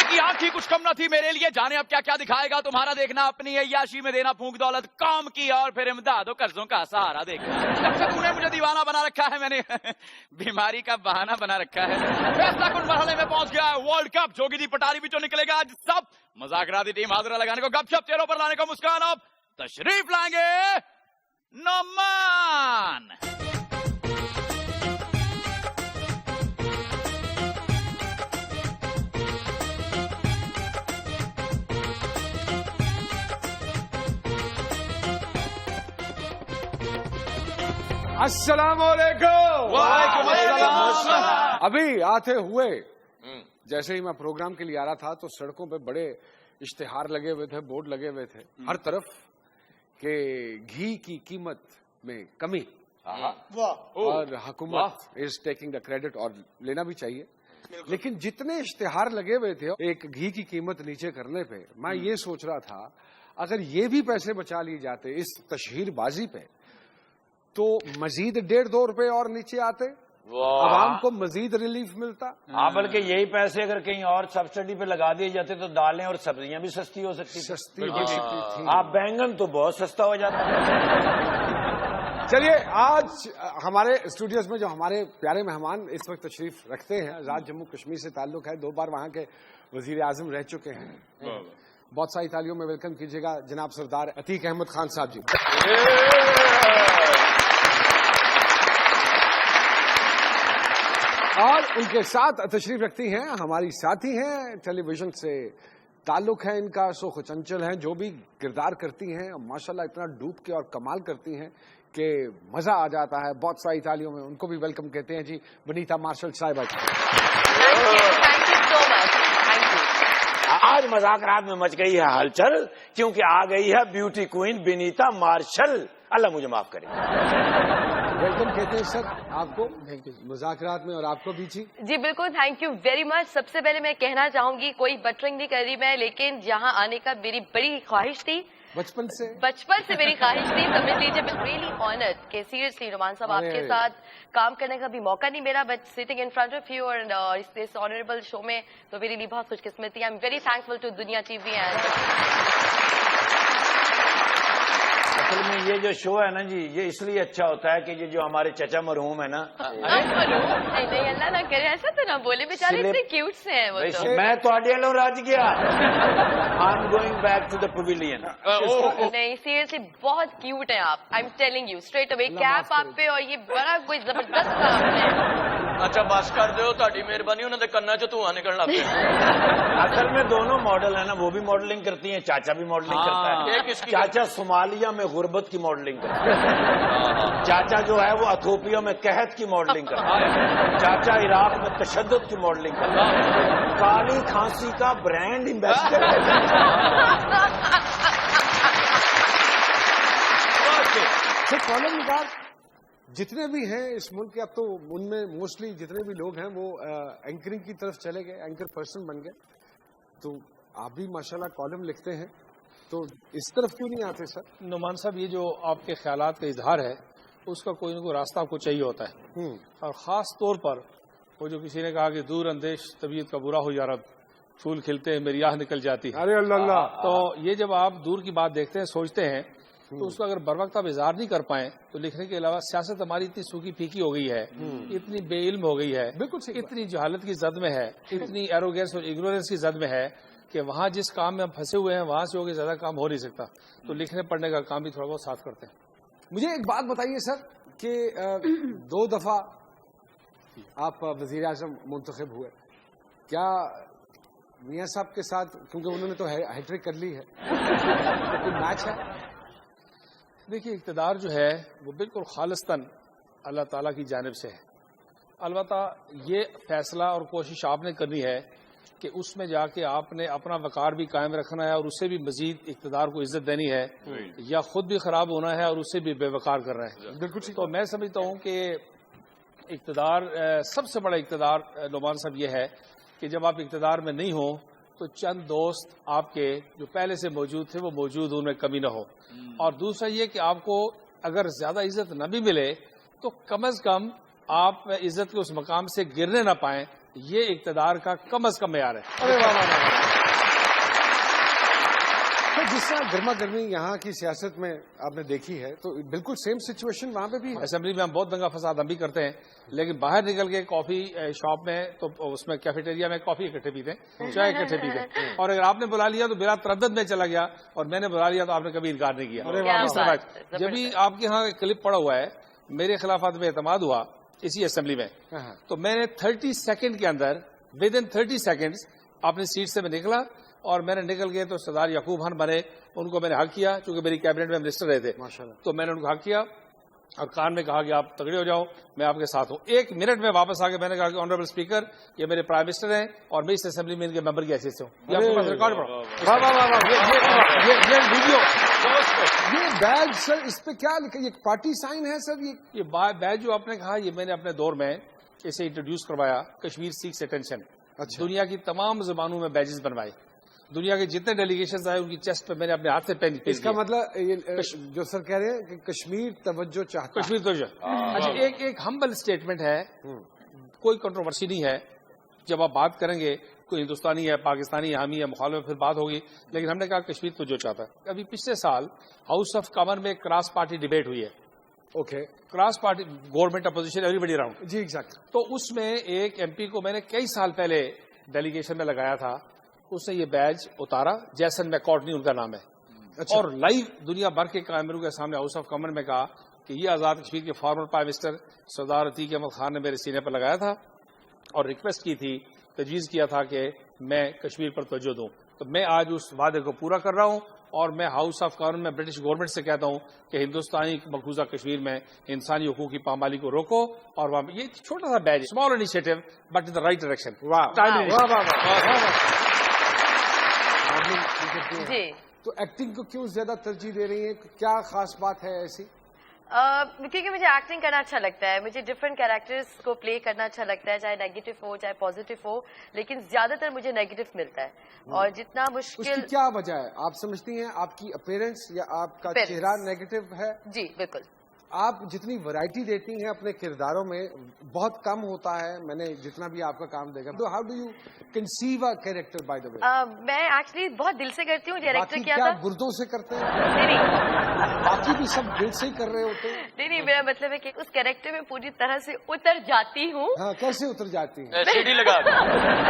की आंख ही कुछ कम न थी मेरे लिए, जाने अब क्या क्या दिखाएगा तुम्हारा देखना, अपनी अय्याशी में देना फूंक दौलत, काम की और फिर इमदाद कर्जों का सहारा देखना। जब से तूने मुझे दीवाना बना रखा है, मैंने बीमारी का बहाना बना रखा है। फैसला कुछ मरहले में पहुंच गया है, वर्ल्ड कप जोगी दी पटारी भी जो निकलेगा आज सब। मजाकराती टीम हाजिरा लगाने को, गपशप चेहरों पर लाने को मुस्कान, अब तशरीफ लाएंगे नोमान। अस्सलामुअलैकुम। वालेकुम अस्सलाम। अभी आते हुए जैसे ही मैं प्रोग्राम के लिए आ रहा था तो सड़कों पे बड़े इश्तिहार लगे हुए थे, बोर्ड लगे हुए थे हर तरफ कि घी की कीमत में कमी और हुकूमत इज टेकिंग द क्रेडिट, और लेना भी चाहिए। लेकिन जितने इश्तिहार लगे हुए थे एक घी की कीमत नीचे करने पे, मैं ये सोच रहा था अगर ये भी पैसे बचा लिए जाते इस तशहीरबाजी पे तो मजीद 1.5-2 रुपए और नीचे आते, आवाम को मजीद रिलीफ मिलता। हाँ, बल्कि यही पैसे अगर कहीं और सब्सिडी पे लगा दिए जाते तो दालें और सब्जियां भी सस्ती हो सकती सस्ती हो सकती थी। आप बैंगन तो बहुत सस्ता हो जाता है। चलिए, आज हमारे स्टूडियोज में जो हमारे प्यारे मेहमान इस वक्त तशरीफ रखते हैं, आजाद जम्मू कश्मीर से ताल्लुक है, 2 बार वहां के वजीर आजम रह चुके हैं। बहुत सारी तालियों में वेलकम कीजिएगा जनाब सरदार अतीक अहमद खान साहब जी। और उनके साथ तशरीफ रखती हैं हमारी साथी हैं, टेलीविजन से ताल्लुक है इनका, सुख चंचल हैं, जो भी किरदार करती हैं माशाल्लाह इतना डूब के और कमाल करती हैं कि मजा आ जाता है। बहुत सारी तालियों में उनको भी वेलकम कहते हैं जी, बनीता मार्शल साहिबा। Thank you so much, thank you. आज मजाकरात में मच गई है हलचल क्योंकि आ गई है ब्यूटी क्वीन बनीता मार्शल। अल्लाह मुझे माफ करे। वेलकम कहते हैं सर आपको मुज़ाकरात में, और आपको भी जी बिल्कुल, थैंक यू वेरी मच। सबसे पहले मैं कहना चाहूंगी कोई बटरिंग नहीं कर रही मैं, लेकिन यहाँ आने का मेरी बड़ी ख्वाहिश थी, बचपन से मेरी ख्वाहिश थी। समझ लीजिए मैं रियली ऑनर्ड कि सीरियसली नुमान साहब आपके साथ काम करने का भी मौका नहीं मिला, but sitting in front of you और इस ऑनरेबल शो में तो मेरे लिए बहुत खुशकिस्मती। I am very thankful to Duniya TV and. असल में ये जो शो है ना जी, ये इसलिए अच्छा होता है कि ये जो हमारे चचा मरहूम है ना, नहीं अल्लाह ना करे, ऐसा तो ना बोले, बेचारे इतने क्यूट से हैं वो तो। मैं थोड़े लो राज गया। I am going back to the pavilion. नहीं सीरियसली बहुत क्यूट है आप, I am telling you straight away. Cap आप पे और ये बड़ा कोई जबरदस्त काम है। अच्छा बस कर दो, ताड़ी मेहरबानी, उन्होंने करना जो तू आने करना। असल में दोनों मॉडल है ना, वो भी मॉडलिंग करती हैं, चाचा भी मॉडलिंग करता है। चाचा सोमालिया में गुर्बत की मॉडलिंग करता है, चाचा जो है वो अथोपिया में कहत की मॉडलिंग करता है, चाचा इराक में तशद्दुद की मॉडलिंग करता है, काली खांसी का ब्रांड एम्बेसडर कॉलम निकाल जितने भी हैं इस मुल्क के, अब तो उनमें मोस्टली जितने भी लोग हैं वो एंकरिंग की तरफ चले गए, एंकर पर्सन बन गए। तो आप भी माशाल्लाह कॉलम लिखते हैं, तो इस तरफ क्यों नहीं आते सर? नुमान साहब, ये जो आपके ख्यालात का इजहार है उसका कोई न कोई रास्ता आपको चाहिए होता है, और ख़ास तौर पर वो जो किसी ने कहा कि दूर अंदेश तबीयत का बुरा हो या रब, फूल खिलते हैं मेरी आह निकल जाती है। अरे अल्लाह। तो ये जब आप दूर की बात देखते हैं, सोचते हैं, तो उसका अगर बर वक्त आप इजहार नहीं कर पाए तो लिखने के अलावा सियासत हमारी इतनी सूखी फीकी हो गई है, इतनी बेइल्म हो गई है, बिल्कुल इतनी जहालत की जद में है, इतनी एरोगेंस और इग्नोरेंस की जद में है कि वहाँ जिस काम में हम फंसे हुए हैं वहां से होकर ज्यादा काम हो नहीं सकता। तो लिखने पढ़ने का काम भी थोड़ा बहुत साथ करते हैं। मुझे एक बात बताइए सर कि 2 दफा आप वजीर आजम मुंतखब हुए, क्या मियाँ साहब के साथ, क्योंकि उन्होंने तो हैट्रिक कर ली है, तो कोई मैच है? देखिए, इक़्तिदार जो है वो बिल्कुल खालिस्तन अल्लाह ताला की जानिब से है। अलबत्ता ये फैसला और कोशिश आपने करनी है कि उसमें जाके आपने अपना वकार भी कायम रखना है और उससे भी मजीद इक़्तिदार को इज्जत देनी है, या खुद भी खराब होना है और उससे भी बेवकार करना है। बिल्कुल। तो मैं समझता हूँ कि इक़्तिदार, सबसे बड़ा इक़्तिदार नुमान साहब ये है कि जब आप इक़्तिदार में नहीं हो तो चंद दोस्त आपके जो पहले से मौजूद थे वो मौजूद, उनमें कमी न हो। और दूसरा ये कि आपको अगर ज्यादा इज्जत न भी मिले तो कम अज कम आप इज्जत के उस मकाम से गिरने ना पाएं یہ اقتدار کا کم از کم معیار ہے. ارے واہ واہ واہ. تو جس طرح گرما گرمی یہاں کی سیاست میں آپ نے دیکھی ہے تو بالکل سیم سچویشن وہاں پہ بھی ہے. اسمبلی میں ہم بہت دنگا فساد ہم بھی کرتے ہیں، لیکن باہر نکل کے کافی شاپ میں تو اس میں کیفیٹیریا میں کافی اکٹھے پیتے ہیں، چائے اکٹھے پیتے ہیں، اور اگر آپ نے بلا لیا تو بلا تردد میں چلا گیا، اور میں نے بلا لیا تو آپ نے کبھی انکار نہیں کیا. اس طرح جب بھی آپ کے یہاں ایک کلپ پڑا ہوا ہے، میرے خلاف عدم اعتماد ہوا اسی اسمبلی میں، تو میں نے 30 سیکنڈ کے اندر ود ان 30 سیکنڈز اپنی سیٹ سے میں نکلا، اور میں نے نکل گئے تو سردار یعقوب خان بنے، ان کو میں نے حق کیا، چونکہ میری کیبنٹ میں منسٹر رہے تھے، تو میں نے ان کو حق کیا اور کان میں کہا کہ آپ تگڑے ہو جاؤ، میں آپ کے ساتھ ہوں. 1 منٹ میں واپس آ کے میں نے کہا کہ آنریبل اسپیکر، یہ میرے پرائم منسٹر ہیں اور میں اس اسمبلی میں ان کے ممبر کی حیثیت سے ہوں. یہ آپ کے پاس ریکارڈ پڑا. یہ ویڈیو، یہ بیج سر اس پہ کیا لکھا؟ یہ پارٹی سائن ہے سر؟ یہ بیج جو آپ نے کہا، یہ میں نے اپنے دور میں اسے انٹروڈیوس کروایا. Kashmir seeks attention. دنیا کی تمام زبانوں میں بیجز بنوائے. دنیا کے جتنے ڈیلیگیشنز آئے ان کی چیسٹ پہ میں نے اپنے ہاتھ سے پین. اس کا مطلب جو سر کہہ رہے ہیں کہ کشمیر توجہ چاہتا ہے. کشمیر توجہ. اچھا، ایک ہمبل اسٹیٹمنٹ ہے، کوئی کنٹروورسی نہیں ہے. جب آپ بات کریں گے، کوئی ہندوستانی ہے، پاکستانی حامی ہے، مخالف، پھر بات ہوگی، لیکن ہم نے کہا کشمیر توجہ چاہتا ہے. ابھی پچھلے سال ہاؤس آف کامن میں کراس پارٹی ڈیبیٹ ہوئی ہے. Okay. Cross party, government opposition everybody around. جی ایگزیکٹ. تو اس میں ایک ایم پی کو میں نے کئی سال پہلے ڈیلیگیشن میں لگایا تھا، اس نے یہ بیج اتارا. جیسن میکارٹنی ان کا نام ہے. اور لائیو دنیا بھر کے کیمروں کے سامنے ہاؤس آف کامن میں کہا کہ یہ آزاد کشمیر کے فارمر پرائم منسٹر سردار عتیق احمد خان نے میرے سینے پر لگایا تھا اور ریکویسٹ کی تھی، تجویز کیا تھا کہ میں کشمیر پر توجہ دوں. تو میں آج اس وعدے کو پورا کر رہا ہوں، اور میں ہاؤس آف کامن میں برٹش گورنمنٹ سے کہتا ہوں کہ ہندوستانی مقبوضہ کشمیر میں انسانی حقوق کی پامالی کو روکو. اور وہاں یہ چھوٹا سا بیج، small initiative but in the right direction. جی. تو ایکٹنگ کو کیوں زیادہ ترجیح دے رہی ہیں؟ کیا خاص بات ہے ایسی؟ کیونکہ مجھے ایکٹنگ کرنا اچھا لگتا ہے. مجھے ڈفرینٹ کیریکٹرز کو پلے کرنا اچھا لگتا ہے، چاہے نیگیٹو ہو چاہے پازیٹیو ہو، لیکن زیادہ تر مجھے نیگیٹو ملتا ہے. اور جتنا اس مشکل. کی کیا وجہ ہے؟ آپ سمجھتی ہیں آپ کی اپیرنس یا آپ کا چہرہ نیگیٹو ہے؟ جی بالکل. آپ جتنی ورائٹی دیتی ہیں اپنے کرداروں میں بہت کم ہوتا ہے. میں نے جتنا بھی آپ کا کام دیکھا. تو how do you conceive a character by the way? میں ایکچولی بہت دل سے کرتی ہوں. ڈائریکٹر کیا کیا تھا؟ گردوں سے کرتے ہیں؟ نہیں باقی بھی سب دل سے ہی کر رہے ہوتے ہیں. نہیں، میرا مطلب ہے کہ اس کیریکٹر میں پوری طرح سے اتر جاتی ہوں. ہاں، کیسے اتر جاتی ہیں؟ سیڑھی لگا.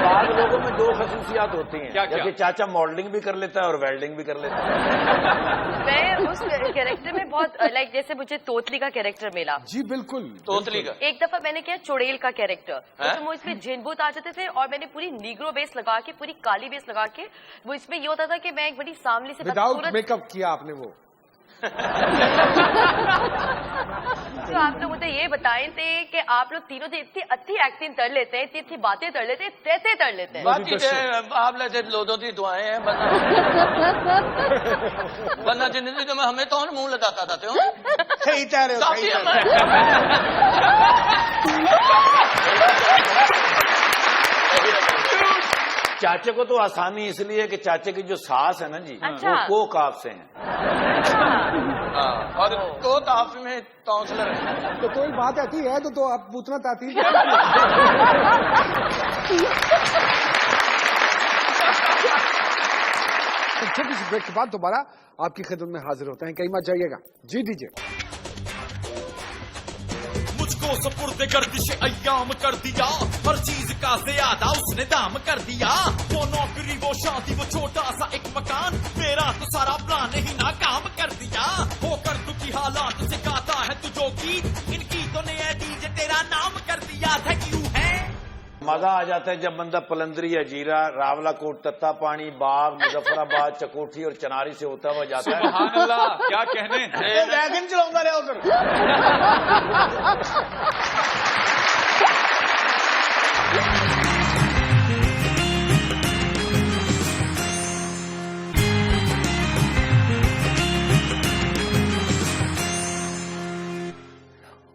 بعض لوگوں میں 2 خصوصیات ہوتی ہیں. کیا؟ جیسے چاچا ماڈلنگ بھی کر لیتا ہے اور ویلڈنگ بھی کر لیتا ہے. میں اس کیریکٹر میں بہت لائک، جیسے مجھے توتلی کا کیریکٹر ملا. جی بالکل. توتلی کا ایک دفعہ میں نے کیا چڑیل کا کیریکٹر، تو وہ اس میں جین بھوت آ جاتے تھے، اور میں نے پوری نیگرو بیس لگا کے، پوری کالی بیس لگا کے، وہ اس میں یہ ہوتا تھا کہ میں ایک بڑی سامنے سے وداؤٹ میک اپ کیا آپ نے وہ؟ تو آپ لوگ مجھے یہ بتائیں تھے کہ آپ لوگ تینوں اتنی اچھی ایکٹنگ کر لیتے ہیں، اتنی اچھی باتیں کر لیتے ہیں، کیسے کر لیتے ہیں؟ آپ لیتے لوگوں کی دعائیں ہیں، ورنہ زندگی میں ہمیں تو منہ لگاتا تھا. صحیح کہہ رہے ہو، صحیح کہہ رہے ہو. چاچے کو تو آسانی اس لیے کہ چاچے کی جو ساس ہے نا جی، اچھا. وہ کو کاف سے ہیں. اور تو آپ میں کاؤنسلر ہے. تو کوئی بات آتی ہے تو آپ پوچھنا چاہتی ہیں. چھوٹی سی بریک کے بعد دوبارہ آپ کی خدمت میں حاضر ہوتے ہیں. کہیں مت جائیے گا. جی دیجیے. مجھ کو سپرد گردش ایام کر دیا، ہر چیز کا زیادہ اس نے دام کر دیا. وہ نوکری، وہ شادی، وہ چھوٹا سا ایک مکان، میرا تو سارا پلان ہی ناکام کر دیا. ہو کر دکھی حالات سکھاتا ہے تجھو کی، ان کی تو نے ڈیجے تیرا نام کر دیا تھا. کیوں ہے مزہ آ جاتا ہے جب بندہ پلندری، اجیرا، راولا کوٹ، تتا پانی، باغ، مظفر آباد، چکوٹھی اور چناری سے ہوتا ہوا جاتا ہے. سبحان اللہ، کیا کہنے. ویگن چلاؤں گا رہے ادھر.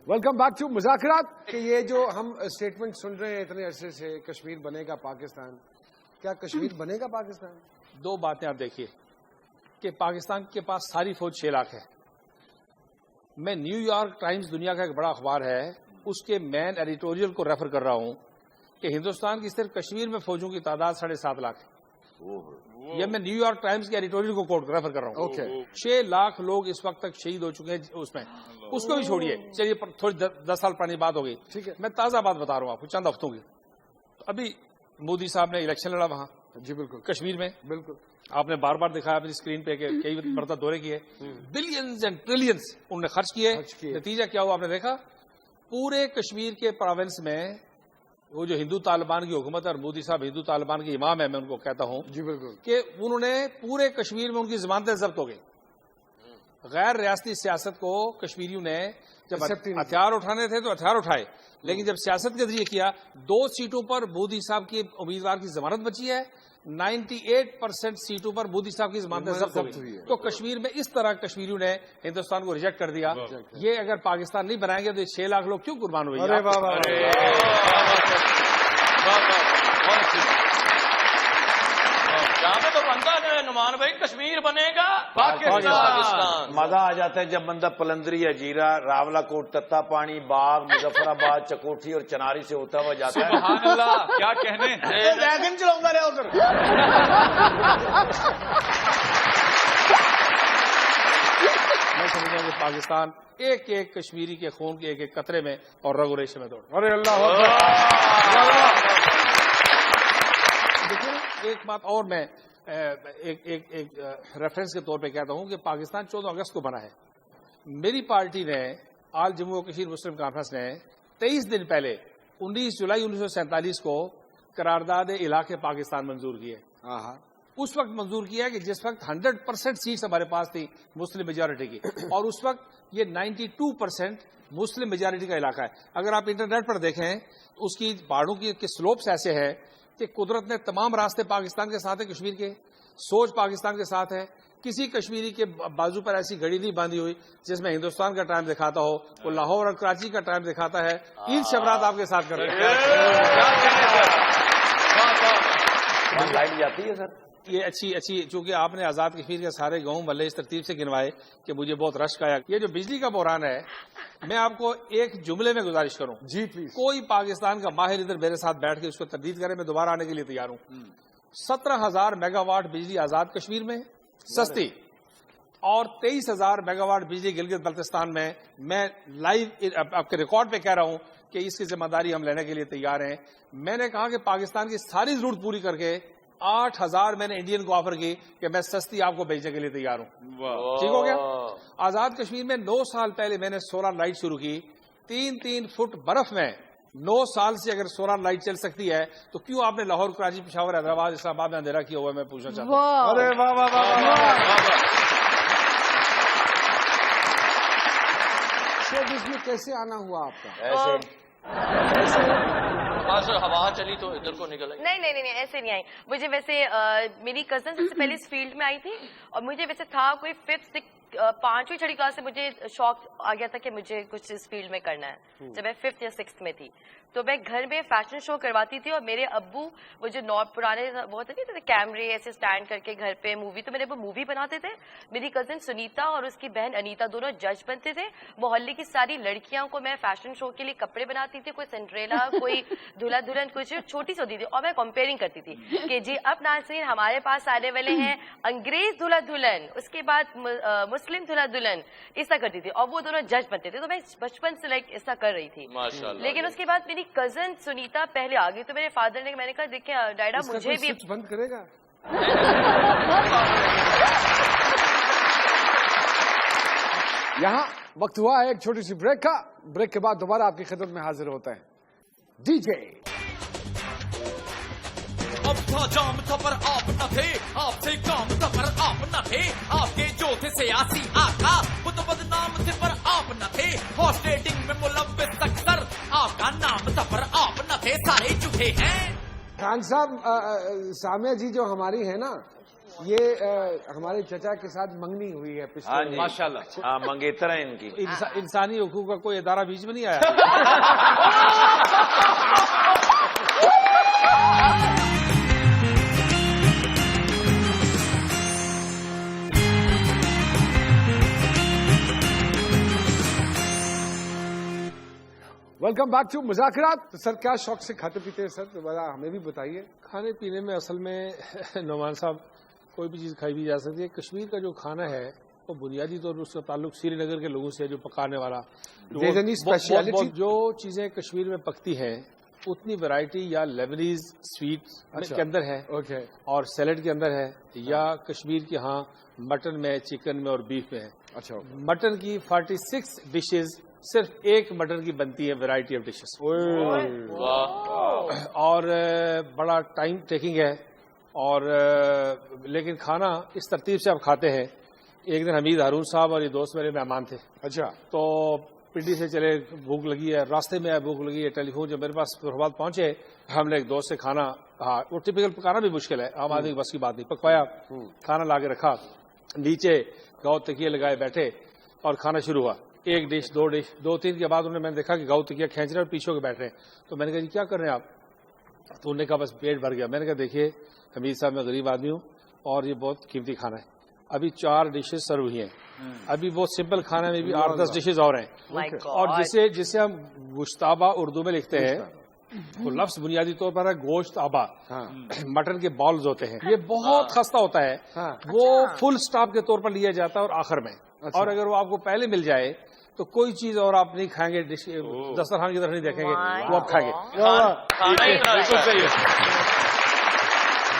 ویلکم بیک ٹو مذاکرات. کہ یہ جو ہم اسٹیٹمنٹ سن رہے ہیں اتنے عرصے سے، کشمیر بنے گا پاکستان، کیا کشمیر بنے گا پاکستان؟ 2 باتیں آپ دیکھیے کہ پاکستان کے پاس ساری فوج 6 لاکھ ہے. میں نیو یارک ٹائمز، دنیا کا ایک بڑا اخبار ہے، اس کے مین ایڈیٹوریل کو ریفر کر رہا ہوں کہ ہندوستان کی صرف کشمیر میں فوجوں کی تعداد 7.5 لاکھ ہے. یہ میں نیو یارک ٹائمز کے ایڈیٹوریل کو کوٹ ریفر کر رہا ہوں. اوکے. 6 لاکھ لوگ اس وقت تک شہید ہو چکے ہیں اس میں. اس کو بھی چھوڑیے, چلیے تھوڑی 10 سال پرانی بات ہو گئی. ٹھیک ہے. میں تازہ بات بتا رہا ہوں آپ کو, چند ہفتوں کی. تو ابھی مودی صاحب نے الیکشن لڑا وہاں جی بالکل کشمیر میں. بالکل. آپ نے بار بار دکھایا اپنی اسکرین پہ کہ کئی مرتبہ دورے کیے, بلینز اینڈ ٹریلینز انہوں نے خرچ کیے. نتیجہ کیا ہوا آپ نے دیکھا, پورے کشمیر کے پروونس میں وہ جو ہندو طالبان کی حکومت ہے, اور مودی صاحب ہندو طالبان کے امام ہے, میں ان کو کہتا ہوں جی بالکل کہ انہوں نے پورے کشمیر میں ان کی ضمانتیں ضبط ہو گئی. غیر ریاستی سیاست کو کشمیریوں نے جب ہتھیار اٹھانے تھے تو ہتھیار اٹھائے, لیکن جب سیاست کے ذریعے کیا, 2 سیٹوں پر مودی صاحب کی امیدوار کی ضمانت بچی ہے, 98% سیٹوں پر مودی صاحب کی ضمانتیں ضبط ہو گئی. تو کشمیر میں اس طرح کشمیریوں نے ہندوستان کو ریجیکٹ کر دیا. یہ اگر پاکستان نہیں بنائیں گے تو 6 لاکھ لوگ کیوں قربان ہوئے؟ جہاں تو بنتا ہے نمان بھائی, کشمیر بنے گا پاکستان. مزہ آ جاتا ہے جب بندہ پلندری, اجیرا, راولا کوٹ, تتا پانی, باغ, مظفر آباد, چکوٹھی اور چناری سے ہوتا ہوا جاتا ہے. سبحان اللہ, کیا کہنے. ویگن چلاؤں گا ادھر. میں سمجھتا ہوں کہ پاکستان ایک ایک کشمیری کے خون کے ایک ایک قطرے میں اور رگ و ریشے میں دوڑ. ارے اللہ. دیکھیں ایک بات اور میں ایک ریفرنس کے طور پہ کہتا ہوں کہ پاکستان 14 اگست کو بنا ہے. میری پارٹی نے, آل جموں و کشمیر مسلم کانفرنس نے 23 دن پہلے 19 جولائی 1947 کو قرارداد علاقے پاکستان منظور کی ہے. اس وقت منظور کیا ہے کہ جس وقت 100% سیٹس ہمارے پاس تھی مسلم میجارٹی کی, اور اس وقت یہ 92% مسلم میجارٹی کا علاقہ ہے. اگر آپ انٹرنیٹ پر دیکھیں اس کی پہاڑوں کی سلوپس ایسے ہے کہ قدرت نے تمام راستے پاکستان کے ساتھ ہے, کشمیر کے سوچ پاکستان کے ساتھ ہے. کسی کشمیری کے بازو پر ایسی گھڑی نہیں باندھی ہوئی جس میں ہندوستان کا ٹائم دکھاتا ہو, وہ لاہور اور کراچی کا ٹائم دکھاتا ہے. عید شبرات آپ کے ساتھ کر رہے ہیں. لائٹ جاتی ہے سر. یہ اچھی چونکہ آپ نے آزاد کشمیر کے سارے گاؤں محلے اس ترتیب سے گنوائے کہ مجھے بہت رشک آیا. یہ جو بجلی کا بحران ہے, میں آپ کو ایک جملے میں گزارش کروں. جی پلیز. کوئی پاکستان کا ماہر ادھر میرے ساتھ بیٹھ کے اس کو تردید کرے, میں دوبارہ آنے کے لیے تیار ہوں. 17,000 میگا واٹ بجلی آزاد کشمیر میں سستی, اور 23,000 میگا واٹ بجلی گلگت بلتستان میں. میں لائیو آپ کے ریکارڈ پہ کہہ رہا ہوں کہ اس کی ذمہ داری ہم لینے کے لیے تیار ہیں. میں نے کہا کہ پاکستان کی ساری ضرورت پوری کر کے 8,000 میں نے انڈین کو آفر کی کہ میں سستی آپ کو بھیجنے کے لیے تیار ہوں. ٹھیک ہو گیا. آزاد کشمیر میں 9 سال پہلے میں نے سولر لائٹ شروع کی. 3 فٹ برف میں 9 سال سے اگر سولر لائٹ چل سکتی ہے تو کیوں آپ نے لاہور, کراچی, پشاور, حیدرآباد, اسلام آباد میں اندھیرا کیا ہوا ہے؟ میں پوچھنا چاہتا ہوں. ارے واہ واہ واہ. شوبز میں کیسے آنا ہوا آپ کا؟ ہوا چلی تو ادھر کو نکل آئی. نہیں ایسے نہیں آئی. مجھے ویسے میری کزن سب سے پہلے اس فیلڈ میں آئی تھی, اور مجھے ویسے تھا کوئی 5ویں 6 کلاس سے مجھے شوق آ گیا تھا کہ مجھے کچھ اس فیلڈ میں کرنا ہے. جب میں 5th یا 6th میں تھی تو میں گھر میں فیشن شو کرواتی تھی, اور میرے ابو وہ جو پرانے وہ ہوتے تھے کیمرے ایسے سٹینڈ کر کے گھر پہ مووی, تو میرے ابو مووی بناتے تھے. میری کزن سنیتا اور اس کی بہن انیتا دونوں جج بنتے تھے. محلے کی ساری لڑکیاں کو میں فیشن شو کے لیے کپڑے بناتی تھی, کوئی سنڈریلا, کوئی دلہا دلہن, کچھ چھوٹی سی ہوتی تھی, اور میں کمپیئرنگ کرتی تھی کہ جی اب ناظرین ہمارے پاس آنے والے ہیں انگریز دلہا دلہن, اس کے بعد مسلم دلہا دلہن, ایسا کرتی تھی, اور وہ دونوں جج بنتے تھے. تو میں بچپن سے ایسا کر رہی تھی. لیکن اس کے بعد میری کزن سنیتا پہلے آ گئی, تو میرے فادر نے, میں نے کہا دیکھیں ڈیڈا مجھے بھی بند کرے گا. یہاں وقت ہوا ہے ایک چھوٹی سی بریک کا. بریک کے بعد دوبارہ آپ کی خدمت میں حاضر ہوتا ہے ڈی جے. اب تھا جام تھا پر آپ نہ تھے, آپ سے کام تھا پر آپ نہ تھے, آپ کے جو تھے سیاسی آقا وہ تو بدنام تھے پر آپ نہ تھے, ہارس ریڈنگ میں ملوث اکثر آپ کا نام تھا پر آپ نہ تھے, سارے جھوٹے ہیں. خان صاحب, سامیہ جی جو ہماری ہے نا, یہ ہمارے چچا کے ساتھ منگنی ہوئی ہے پچھلے. ماشاء اللہ. ہاں منگیتر ہیں ان کی. انسانی حقوق کا کوئی ادارہ بیچ میں نہیں آیا. Welcome back to Muzakraat. तो सर क्या शौक से खाते पीते हैं सर, तो हमें भी बताइए। खाने पीने में असल में नुमान साहब कोई भी चीज़ खाई भी जा सकती है। कश्मीर का जो खाना है वो बुनियादी तौर पर उसका ताल्लुक श्रीनगर के लोगों से है, जो पकाने वाला स्पेशलिटी। जो चीज़ें कश्मीर में पकती हैं उतनी वैरायटी या लेबनीज स्वीट के अंदर है, ओके, और सैलेड के अंदर है, या कश्मीर के यहाँ मटन में, चिकन में और बीफ में है। अच्छा, मटन की 46 डिशेज सिर्फ एक मटन की बनती है, वैरायटी ऑफ डिशेस, और बड़ा टाइम टेकिंग है। और लेकिन खाना इस तरतीब से आप खाते हैं। एक दिन हमीद हारून साहब और ये दोस्त मेरे मेहमान थे। अच्छा, तो पिंडी से चले, भूख लगी है, रास्ते में भूख लगी है, टेलीफोन जब मेरे पास फैसलाबाद पहुंचे, हमने एक दोस्त से खाना, हाँ वो टिपिकल पकाना भी मुश्किल है, आम आदमी की बस की बात नहीं, पकवाया, खाना ला के रखा, नीचे गाँव तकिए लगाए बैठे और खाना शुरू हुआ। एक डिश, दो डिश, दो तीन के बाद मैंने देखा कि गाँव तकिया खींच रहे और पीछे के बैठ रहे हैं। तो मैंने कहा जी क्या कर रहे हैं आप? तो उन्होंने कहा बस पेट भर गया। मैंने कहा देखिए हमीद साहब, मैं गरीब आदमी हूँ और ये बहुत कीमती खाना है, अभी 4 डिशेज सर्व हुई हैं, अभी बहुत सिंपल खाना में भी 8-10 डिशेज और हैं। और जिसे हम गुश्ताबा उर्दू में लिखते हैं, तो लफ्ज बुनियादी तौर पर है गोश्त आबा। मटन के बॉल्स होते हैं, ये बहुत खस्ता होता है। वो फुल स्टॉप के तौर पर लिया जाता है और आखिर में, और अगर वो आपको पहले मिल जाए तो कोई चीज और आप नहीं खाएंगे, दस्तरखान की तरफ नहीं देखेंगे, वो आप खाएंगे। बिल्कुल सही है।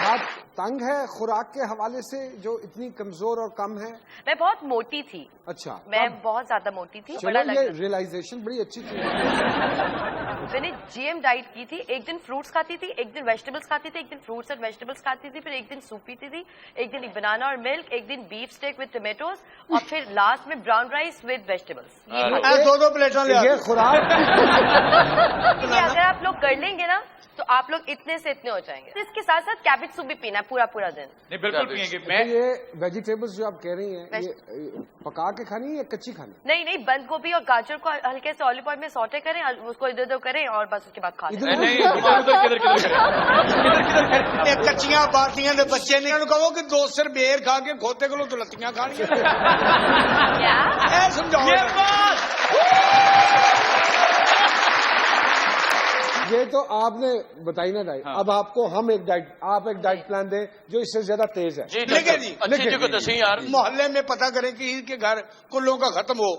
बात तंग है खुराक के हवाले से जो इतनी कमजोर और कम है? मैं बहुत मोटी थी। अच्छा, मैं बहुत ज्यादा मोटी थी। चलो ये रियलाइजेशन बड़ी अच्छी थी। मैंने जीएम डाइट की थी। एक दिन फ्रूट्स खाती थी, एक दिन वेजिटेबल्स खाती थी, एक दिन फ्रूट्स और वेजिटेबल्स खाती थी, फिर एक दिन सूप पीती थी, एक दिन बनाना और मिल्क, एक दिन बीफ स्टेक विद टोमेटोज, और फिर लास्ट में ब्राउन राइस विद वेजिटेबल्स। दो प्लेटों ये खुराक अगर आप लोग कर लेंगे ना तो आप लोग इतने से इतने हो जाएंगे। इसके साथ साथ कैबेज सूप भी पीना पूरा पूरा दिन। नहीं बिल्कुल पिएंगे। मैं ये वेजिटेबल्स जो आप कह रही हैं, ये पका के खानी है या कच्ची खानी? नहीं, बंद गोभी और गाजर को हल्के से ऑलिव ऑयल में सौटे करें, उसको इधर उधर करें और बस उसके बाद खा लें। कच्चियां बातियां दे बच्चे ने कहो कि 2 सिर बेर खा के खोते को तो लत्तियां खानी क्या समझाओ। ये तो आपने बताई ना डाइट। अब आपको हम एक डाइट, आप एक डाइट प्लान दें जो इससे ज्यादा तेज है। लिखे जी, अच्छी जगह दसी यार। मोहल्ले में पता करें कि इनके घर कुल्लों का खत्म हो,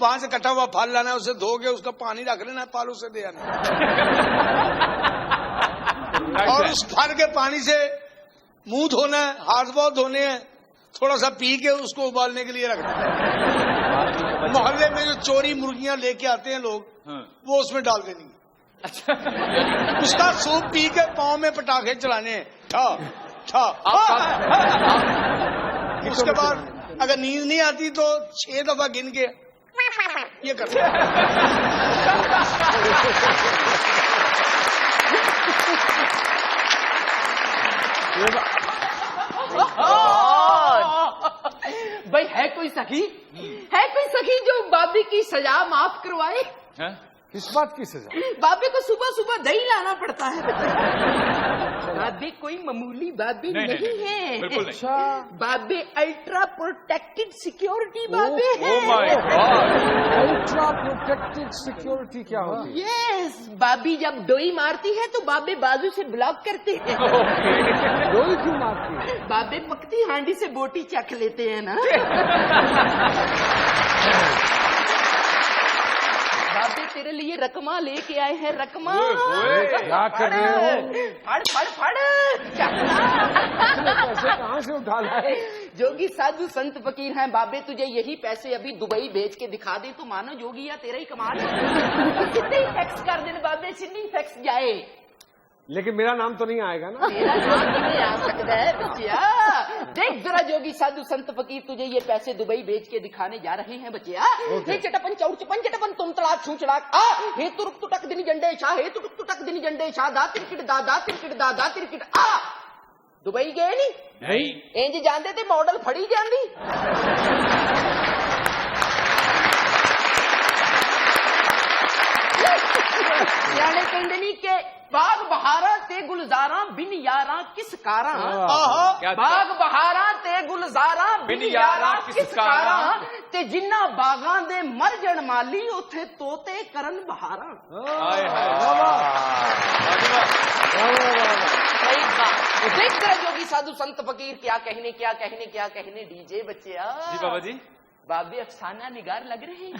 5 इकट्ठा हुआ फल लाना है, उसे धो के उसका पानी रख लेना है, पालू से दे आना, और उस फल के पानी से मुंह धोना है, हाथ बहुत धोने हैं, थोड़ा सा पी के उसको उबालने के लिए रखना है। मोहल्ले में जो चोरी मुर्गियां लेके आते हैं लोग, वो उसमें डाल देनी, उसका सूप पी के पाँव में पटाखे चलाने हैं। उसके बाद अगर नींद नहीं आती तो 6 दफा गिन के ये करते भाई है कोई सखी जो बाबी की सजा माफ करवाए? किस बात की सजा? बाबे को सुबह सुबह दही लाना पड़ता है। बाबे कोई मामूली बाबे नहीं है। बिल्कुल नहीं। अच्छा, बाबे अल्ट्रा प्रोटेक्टेड सिक्योरिटी बाबे है। अल्ट्रा प्रोटेक्टेड सिक्योरिटी क्या होती है? यस, बाबी जब डोई मारती है तो बाबे बाजू से ब्लॉक करते हैं। डोई क्यों मारती है? बाबे पकती हांडी से बोटी चख लेते हैं ना। बाबे तेरे लिए रकमा लेके आए हैं, रकमा। क्या कर रहे हो? फड़ चखना। पैसे कहाँ से उठा लाए? जोगी साधु संत फकीर हैं बाबे, तुझे यही पैसे अभी दुबई भेज के दिखा दे तो मानो जोगी या तेरा ही कमाल है। सिद्धि फैक्स कर देने बाबे, सिद्धि फैक्स जाए। लेकिन मेरा नाम तो नहीं आएगा ना? मेरा नाम तो नहीं आ सकता है बच्चिया। देख जरा जोगी साधु संत फकीर तुझे ये पैसे दुबई बेच के दिखाने जा रहे हैं बच्चिया। हे चटपन चौड़ चपन चटपन तुम तड़ाक छू चड़ाक आ, हे तुरुक तुटक दिन जंडे शाह, हे तुटुक तुटक दिन जंडे शाह, दा तिरकिट दा तिरकिट आ। दुबई गए नहीं? इंज जांदे ते मॉडल फड़ी जांदी। सियाने कंडनी के बाग बहारा ते गुलजारा बिन यारा किस कारा। बाग बहारा ते गुलजारा बिन यारा किस कारा, ਤੇ ਜਿੰਨਾ ਬਾਗਾਂ ਦੇ ਮਰ ਜਣ ਮਾਲੀ ਉੱਥੇ ਤੋਤੇ ਕਰਨ ਬਹਾਰਾਂ। सही बात। देख जरा जोगी साधु संत फकीर क्या कहने क्या कहने क्या कहने डीजे बच्चिया। जी बाबा जी। बाबे अफसाना निगार लग रहे हैं।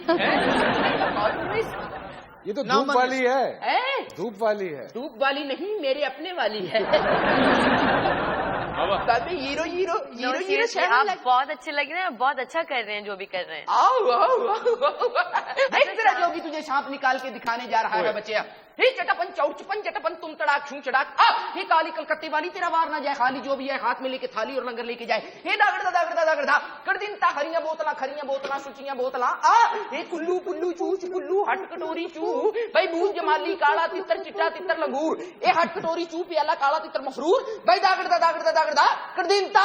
ये तो धूप वाली है, हैं? धूप वाली है। धूप वाली नहीं, मेरे अपने वाली है। बाबे hero hero No, hero hero seriously, आप बहुत अच्छे लग रहे हैं, बहुत अच्छा कर रहे हैं जो भी कर रहे हैं। आओ आओ आओ। देख जरा जोगी तुझे सांप निकाल के दिखाने जा रहा है बच्चिया। हे चटपन चौचपन चटपन तुम तड़ाक छू चड़ाक हे काली कलकत्ती वाली तेरा वार ना जाए खाली जो भी है हाथ में लेके थाली और लंगर लेके जाए। हे दागड़दा दागड़दा दागड़दा कर दिन ता हरियां बोतला खरियां बोतला सुचियां बोतला हे कुल्लू कुल्लू चूच कुल्लू हट कटोरी चू भाई बूझ जमाली काला तितर चिट्टा तितर लंगूर ए हट कटोरी चू प्याला काला तितर मसरूर भाई दागड़दा दागड़दा दागड़दा कर दिन ता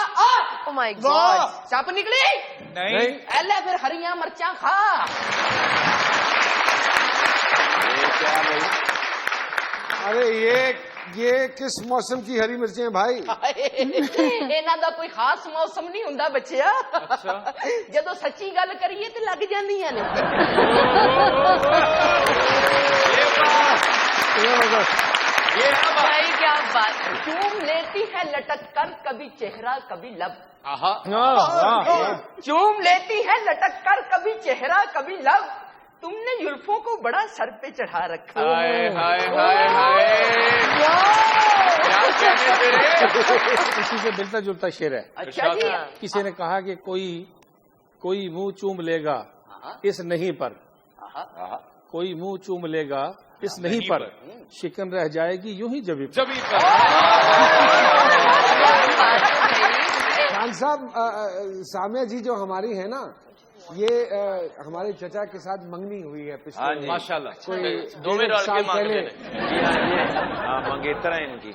Oh my God! सांप निकली नहीं। एले फिर हरियां मर्चा खा। अरे ये किस मौसम की हरी मिर्चें हैं भाई? ਇਹਨਾਂ ਦਾ ਕੋਈ ਖਾਸ ਮੌਸਮ ਨਹੀਂ ਹੁੰਦਾ ਬੱਚਿਆ। ਜਦੋਂ ਸੱਚੀ ਗੱਲ ਕਰੀਏ ਤੇ ਲੱਗ ਜਾਂਦੀਆਂ ਨੇ। भाई क्या बात। चूम लेती है लटक कर कभी चेहरा कभी लब। आहा। चूम लेती है लटक कर कभी चेहरा कभी लब। तुमने जुल्फों को बड़ा सर पे चढ़ा रखा। हाय हाय हाय हाय। क्या कहने तेरे? इसी से मिलता जुलता शेर है। अच्छा जी। किसी ने कहा कि कोई मुंह चूम लेगा इस नहीं पर, कोई मुंह चूम लेगा इस नहीं पर, शिकन रह जाएगी यूं ही जबी पर। खान साहब, सामिया जी जो हमारी है ना, ये हमारे चचा के साथ मंगनी हुई है पिछले माशाल्लाह। कोई दो में 1.5 साल पहले। मंगेतर है इनकी।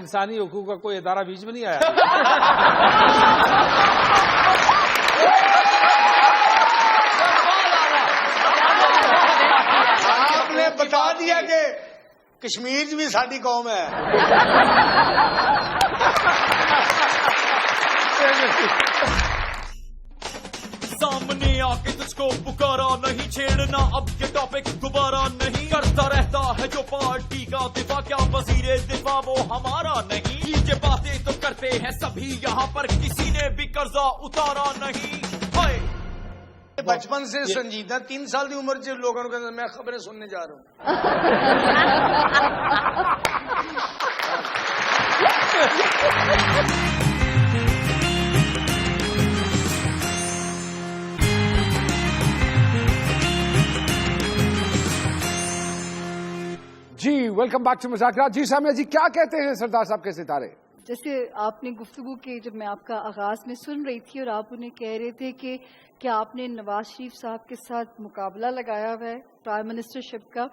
इंसानी हुकूक का कोई इदारा बीच में नहीं आया। आपने बता दिया कि कश्मीर भी साडी कौम है। सामने आके तुझको पुकारा नहीं, छेड़ना अब ये टॉपिक दोबारा नहीं। करता रहता है जो पार्टी का दिफा, क्या वजीरे दिफा वो हमारा नहीं। ये बातें तो करते हैं सभी यहाँ पर, किसी ने भी कर्जा उतारा नहीं। हाय बचपन से संजीदा 3 साल की उम्र से लोगों को कहते मैं खबरें सुनने जा रहा हूँ। जी वेलकम बैक टू मज़ाकिरात। जी सामिया जी, क्या कहते हैं सरदार साहब के सितारे? जैसे आपने गुफ्तगू के जब मैं आपका आगाज में सुन रही थी और आप उन्हें कह रहे थे कि क्या आपने नवाज शरीफ साहब के साथ मुकाबला लगाया हुआ है प्राइम मिनिस्टरशिप का,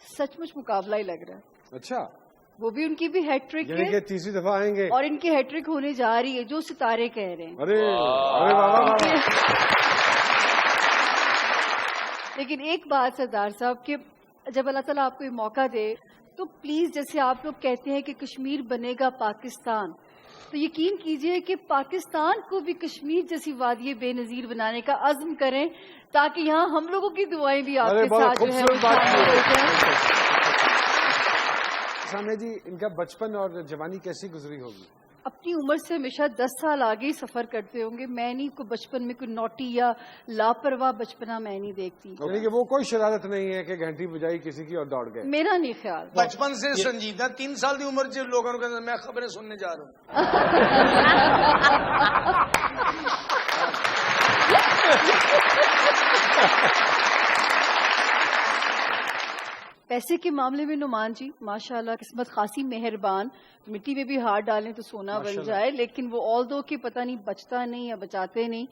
सचमुच मुकाबला ही लग रहा है। अच्छा, वो भी उनकी भी हैट्रिक यानी कि है तीसरी दफा आएंगे। और इनकी हैट्रिक होने जा रही है जो सितारे कह रहे हैं। अरे अरे वाह। लेकिन एक बात सरदार साहब कि जब अल्लाह ताला आपको ये मौका दे तो प्लीज, जैसे आप लोग कहते हैं कि कश्मीर बनेगा पाकिस्तान, तो यकीन कीजिए कि पाकिस्तान को भी कश्मीर जैसी वादी बेनजीर बनाने का अज़्म करें, ताकि यहाँ हम लोगों की दुआएं भी आपके साथ जो है वो शामिल हो जाएं। सामिया जी, इनका बचपन और जवानी कैसी गुजरी होगी? अपनी उम्र से हमेशा 10 साल आगे ही सफर करते होंगे। मैं नहीं को बचपन में कोई नोटी या लापरवाह बचपना मैं नहीं देखती। यानी कि वो कोई शरारत नहीं है कि घंटी बजाई किसी की और दौड़ गए। मेरा नहीं ख्याल। बचपन से संजीदा 3 साल की उम्र से लोगों को कहते मैं खबरें सुनने जा रहा हूँ। पैसे के मामले में नुमान जी माशाल्लाह किस्मत खासी मेहरबान, मिट्टी में भी हाथ डालें तो सोना बन जाए, लेकिन वो ऑल दो कि पता नहीं बचता नहीं या बचाते नहीं।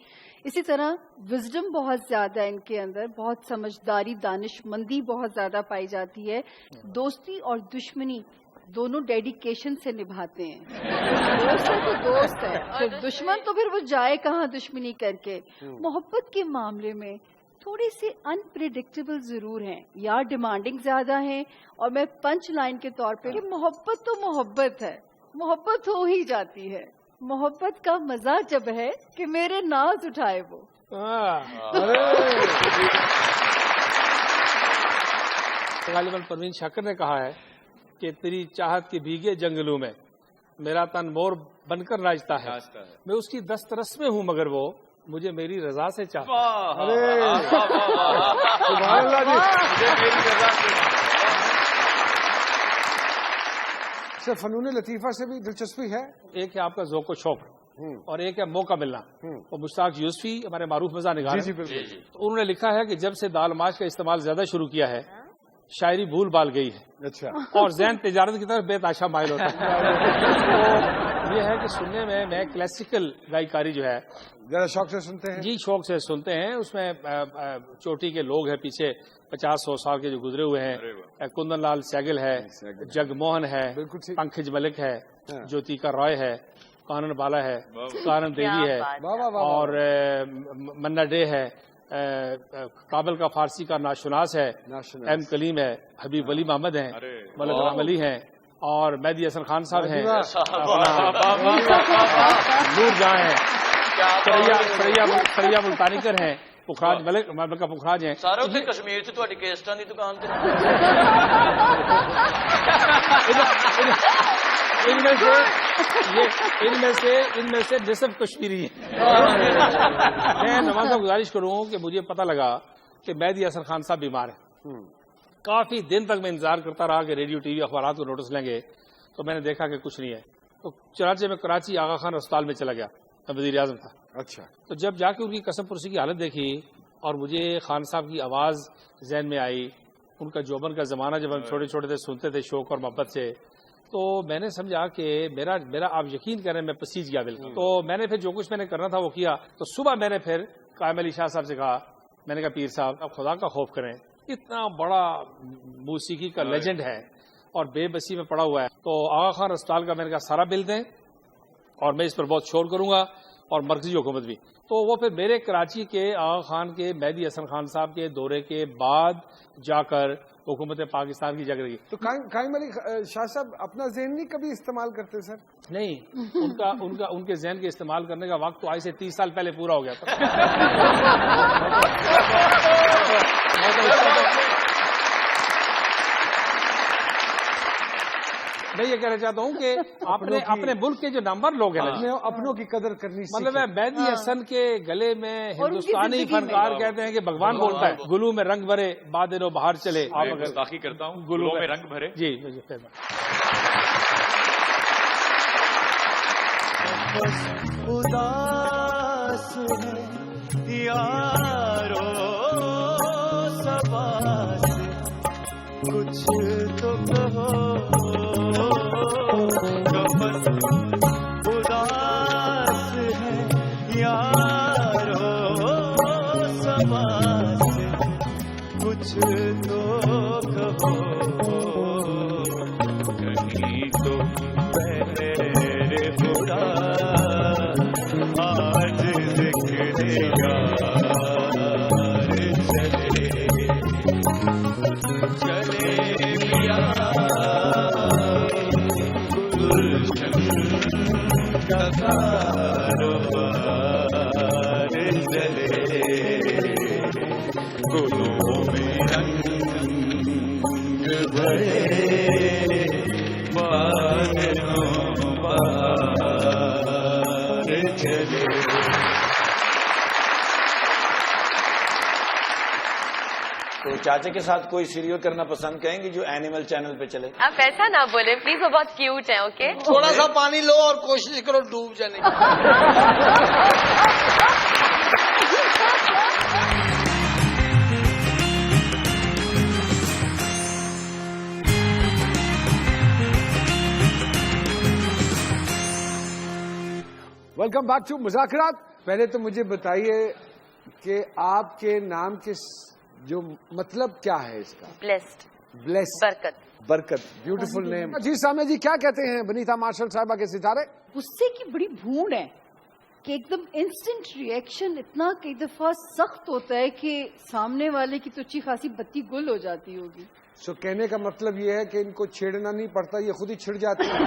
इसी तरह विजडम बहुत ज्यादा है इनके अंदर, बहुत समझदारी दानिशमंदी बहुत ज्यादा पाई जाती है। दोस्ती और दुश्मनी दोनों डेडिकेशन से निभाते हैं। दोस्त है तो दोस्त है, फिर दुश्मन तो फिर वो जाए कहाँ दुश्मनी करके। मोहब्बत के मामले में थोड़ी सी अनप्रिडिक्टेबल जरूर हैं, या डिमांडिंग ज्यादा हैं, और मैं पंच लाइन के तौर पे कि मोहब्बत तो मोहब्बत है, मोहब्बत हो ही जाती है। मोहब्बत का मजा जब है कि मेरे नाज उठाए वो। غالباً پروین شاکر نے کہا ہے کہ تیری چاہت کے بھیگے جنگلوں میں میرا تن مور بن کر ناچتا ہے، میں اس کی دسترس میں ہوں مگر وہ مجھے میری رضا سے چاہتا ہے۔ فنون لطیفہ سے بھی دلچسپی ہے؟ ایک ہے آپ کا ذوق و شوق اور ایک ہے موقع ملنا۔ وہ مشتاق یوسفی ہمارے معروف مزاح نگار ہیں، تو انہوں نے لکھا ہے کہ جب سے دال ماش کا استعمال زیادہ شروع کیا ہے شاعری بھول بال گئی ہے، اچھا، اور ذہن تجارت کی طرف بے تحاشا مائل ہوتا ہے۔ تو یہ ہے کہ سننے میں کلاسیکل گائیکاری جو ہے ذرا شوق سے سنتے ہیں؟ جی شوق سے سنتے ہیں۔ اس میں چوٹی کے لوگ ہیں پیچھے 50-100 سال کے جو گزرے ہوئے ہیں، کندن لال سیگل ہے، جگ موہن ہے، پنکج ملک ہے، جوتیکا رائے ہے، کانن بالا ہے، کارن دیوی ہے، اور منا ڈے ہے، کابل کا فارسی کا ناشناس ہے، ایم کلیم ہے، حبیب ولی محمد ہیں، ملک رام علی ہیں، اور مہدی حسن خان صاحب ہیں، نور جہاں ہیں، سریا ملتانیکر ہیں، پخراج ملکہ پخراج ہیں۔ سارا اتنے کشمیر سے تھوڑی کیسٹاں دی دکان تے ان میں سے نصف کشمیری ہیں۔ میں نواز صاحب گزارش کروں کہ مجھے پتہ لگا کہ مہدی حسن خان صاحب بیمار ہیں، کافی دن تک میں انتظار کرتا رہا کہ ریڈیو ٹی وی اخبارات کو نوٹس لیں گے، تو میں نے دیکھا کہ کچھ نہیں ہے، تو چنانچہ میں کراچی آغا خان اسپتال میں چلا گیا، میں وزیر اعظم تھا۔ اچھا، تو جب جا کے ان کی قسم پرسی کی حالت دیکھی اور مجھے خان صاحب کی آواز ذہن میں آئی، ان کا جوبن کا زمانہ جب ہم چھوٹے چھوٹے تھے سنتے تھے شوق اور محبت سے، تو میں نے سمجھا کہ میرا آپ یقین کریں میں پسیج گیا بالکل۔ تو میں نے پھر جو کچھ میں نے کرنا تھا وہ کیا۔ تو صبح میں نے پھر قائم علی شاہ صاحب سے کہا، میں نے کہا پیر صاحب اب خدا کا خوف کریں، اتنا بڑا موسیقی کا لیجنڈ ہے اور بے بسی میں پڑا ہوا ہے، تو آغا خان اسپتال کا میں نے کہا سارا بل دیں اور میں اس پر بہت شور کروں گا، اور مرکزی حکومت بھی۔ تو وہ پھر میرے کراچی کے آغا خان کے مہدی حسن خان صاحب کے دورے کے بعد جا کر حکومت پاکستان کی جگہ رہی۔ تو قائم علی شاہ صاحب اپنا ذہن نہیں کبھی استعمال کرتے سر؟ نہیں، ان کے ذہن کے استعمال کرنے کا وقت تو آج سے 30 سال پہلے پورا ہو گیا تھا۔ میں یہ کہنا چاہتا ہوں کہ اپنے ملک کے جو نمبر لوگ ہیں اپنوں کی قدر کرنی مطلب ہے مہدی حسن کے گلے میں ہندوستانی فنکار کہتے ہیں کہ بھگوان بولتا ہے، گلو میں رنگ بھرے بادل و بہار چلے۔ آپ اگر گستاخی کرتا ہوں، گلو میں رنگ بھرے، جی اداس ہے یارو سبا سے کچھ تو کہو، اداس ہے یارو سبا سے کچھ تو کہو، کہیں تو پہلے برا آج ذکر یار چلے چلے پیا گلشن کا کاروبار چلے، گلوں میں رنگ بھرے بادلوں بہار چلے۔ تو چاچے کے ساتھ کوئی سیریل کرنا پسند کریں گی جو اینیمل چینل پہ چلے؟ آپ ایسا نہ بولے پلیز، وہ بہت کیوٹ ہیں۔ اوکے، تھوڑا سا پانی لو اور کوشش کرو ڈوب جانے کی۔ ویلکم بیک ٹو مذاکرات۔ پہلے تو مجھے بتائیے کہ آپ کے نام کے جو مطلب کیا ہے اس کا؟ بلیسڈ، بلیس، برکت۔ برکت، بیوٹیفل نیم۔ جی سامع جی کیا کہتے ہیں بنیتا مارشل صاحبہ کے ستارے؟ غصے کی بڑی بھون ہے کہ ایک دم انسٹنٹ ریئیکشن اتنا کئی دفعہ سخت ہوتا ہے کہ سامنے والے کی تو اچھی خاصی بتی گل ہو جاتی ہوگی۔ سو کہنے کا مطلب یہ ہے کہ ان کو چھیڑنا نہیں پڑتا، یہ خود ہی چھڑ جاتے ہیں۔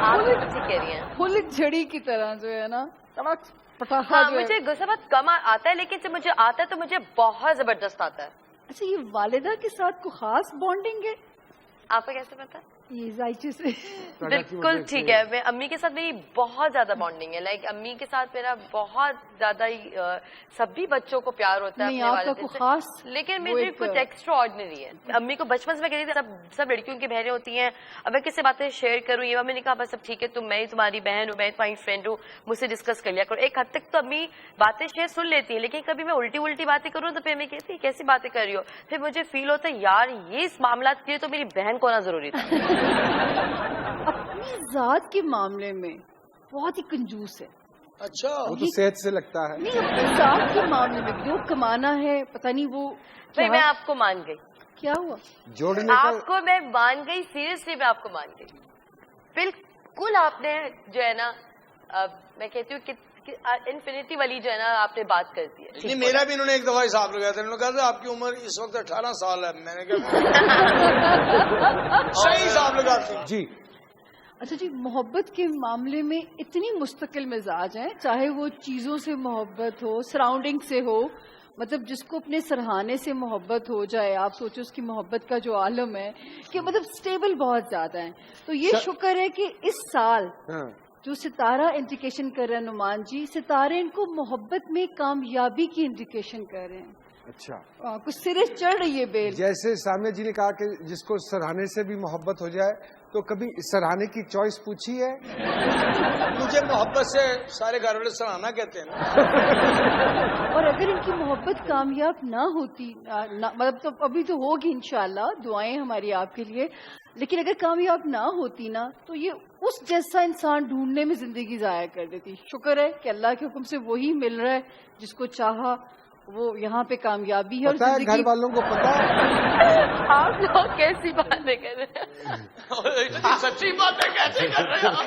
آپ بھی اچھی کہہ رہی ہیں، پھول جھڑی کی طرح جو ہے نا، पटाखा हाँ जो है। मुझे गुस्सा बहुत कम आता है, लेकिन जब मुझे आता है तो मुझे बहुत जबरदस्त आता है। अच्छा, ये वालिदा के साथ को खास बॉन्डिंग है? आपको कैसे पता? ये जायचे से बिल्कुल ठीक है। मैं अम्मी के साथ मेरी बहुत ज्यादा बॉन्डिंग है। लाइक अम्मी के साथ मेरा बहुत ज्यादा ही सभी बच्चों को प्यार होता है नहीं, अपने आपका वालिद को से। खास लेकिन वो मेरी एक- कुछ एक्स्ट्रा ऑर्डिनरी है। अम्मी को बचपन से मैं कहती थी सब लड़कियों की बहनें होती हैं, अब मैं किससे बातें शेयर करूँ, ये मैंने कहा बस सब ठीक है, तुम मैं ही तुम्हारी बहन हूँ, मैं तुम्हारी फ्रेंड हूँ, मुझसे डिस्कस कर लिया करो। एक हद तक तो अम्मी बातें शेयर सुन लेती है, लेकिन कभी मैं उल्टी उल्टी बातें करूँ तो फिर मैं कहती कैसी बातें कर रही हो, फिर मुझे फील होता है यार ये इस मामला के लिए तो मेरी बहन को होना जरूरी था। अपनी जात के मामले में बहुत ही कंजूस है। अच्छा, वो तो सेहत से लगता है। नहीं, अपनी जात के मामले में जो कमाना है पता नहीं वो भाई मैं आपको मान गई, क्या हुआ। जोड़ने का आपको मैं मान गई, सीरियसली मैं आपको मान गई। बिल्कुल आपने जो है ना मैं कहती हूँ कि इन्फिनिटी वाली जो है ना आपने बात कर दी है। नहीं मेरा भी इन्होंने एक दफा हिसाब लगाया था, इन्होंने कहा था आपकी उम्र इस वक्त 18 साल है। मैंने कहा सही हिसाब लगाती हूँ। जी अच्छा जी, मोहब्बत के मामले में इतनी मुस्तकिल मिजाज हैं, चाहे वो चीज़ों से मोहब्बत हो, सराउंडिंग से हो, मतलब जिसको अपने सरहाने से मोहब्बत हो जाए, आप सोचो उसकी मोहब्बत का जो आलम है कि मतलब स्टेबल बहुत ज्यादा है। तो ये शुक्र है कि इस साल हाँ। जो सितारा इंडिकेशन कर रहे हैं नुमान जी, सितारे इनको मोहब्बत में कामयाबी की इंडिकेशन कर रहे हैं। अच्छा, कुछ सिरे चढ़ रही है बेल। जैसे सामने जी ने कहा कि जिसको सराहने से भी मोहब्बत हो जाए, तो कभी सराहने की चॉइस पूछी है? मुझे मोहब्बत से सारे घर वाले सराहना कहते हैं ना। और अगर इनकी मोहब्बत कामयाब ना होती मतलब तो अभी तो होगी इंशाल्लाह, दुआएं हमारी आपके लिए, लेकिन अगर कामयाब ना होती ना तो ये उस जैसा इंसान ढूंढने में जिंदगी जाया कर देती। शुक्र है कि अल्लाह के हुक्म से वही मिल रहा है जिसको चाहा, वो यहाँ पे कामयाबी है। और पता है घर जिंदगी वालों को पता है? आप लोग कैसी बातें कर रहे हैं? सच्ची बातें कैसे कर रहे हो?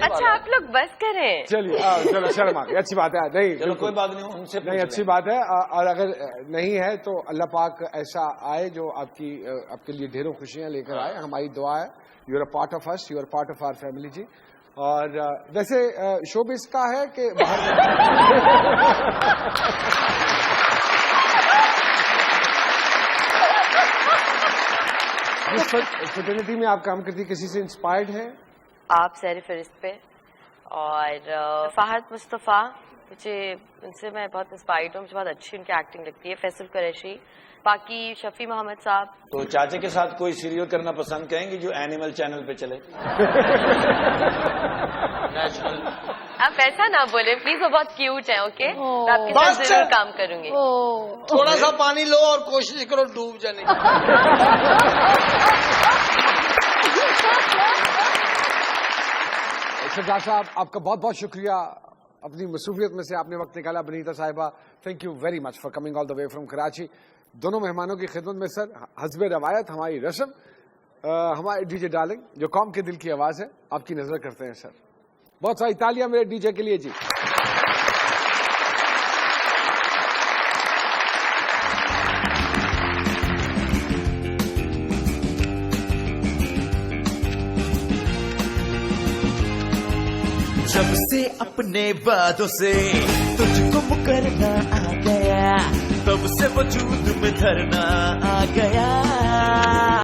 अच्छा आप लोग बस करें। चलिए चलो, शर्म आ गई, अच्छी बात है। नहीं चलो कोई बात नहीं, उनसे नहीं, अच्छी बात है। और अगर नहीं है तो अल्लाह पाक ऐसा आए जो आपके लिए ढेरों खुशियां लेकर आए। हमारी दुआ है। You are a part of us, you are part of our family जी। और वैसे शोबिस का है कि बाहर जिस फ्रेटर्निटी में आप काम करती किसी से इंस्पायर्ड है? आप सहरी फरिश्त पे और फहद मुस्तफ़ा, मुझे उनसे मैं बहुत इंस्पायर्ड हूँ, मुझे बहुत अच्छी उनकी एक्टिंग लगती है। फैसल कुरैशी, बाकी शफी मोहम्मद साहब। तो चाचे के साथ कोई सीरियल करना पसंद करेंगे जो एनिमल चैनल पे चले? आप ऐसा ना बोले प्लीज, वो बहुत क्यूट है। ओके, मैं आपके बस साथ जरूर काम करूंगी। थोड़ा सा पानी लो और कोशिश करो डूब जाने की। सरदार साहब, आपका बहुत बहुत शुक्रिया। अपनी मसरूफियत में से आपने वक्त निकाला। बनीता साहिबा, thank you very much for coming all the way from Karachi. दोनों मेहमानों की खिदमत में सर, हस्बे रवायत हमारी रस्म, हमारे डीजे डार्लिंग जो कौम के दिल की आवाज है, आपकी नजर करते हैं सर। बहुत सारी तालियां मेरे डीजे के लिए जी। जब से अपने वादों से तुझको मुकरना आ गया, तब से वजूद में धरना आ गया।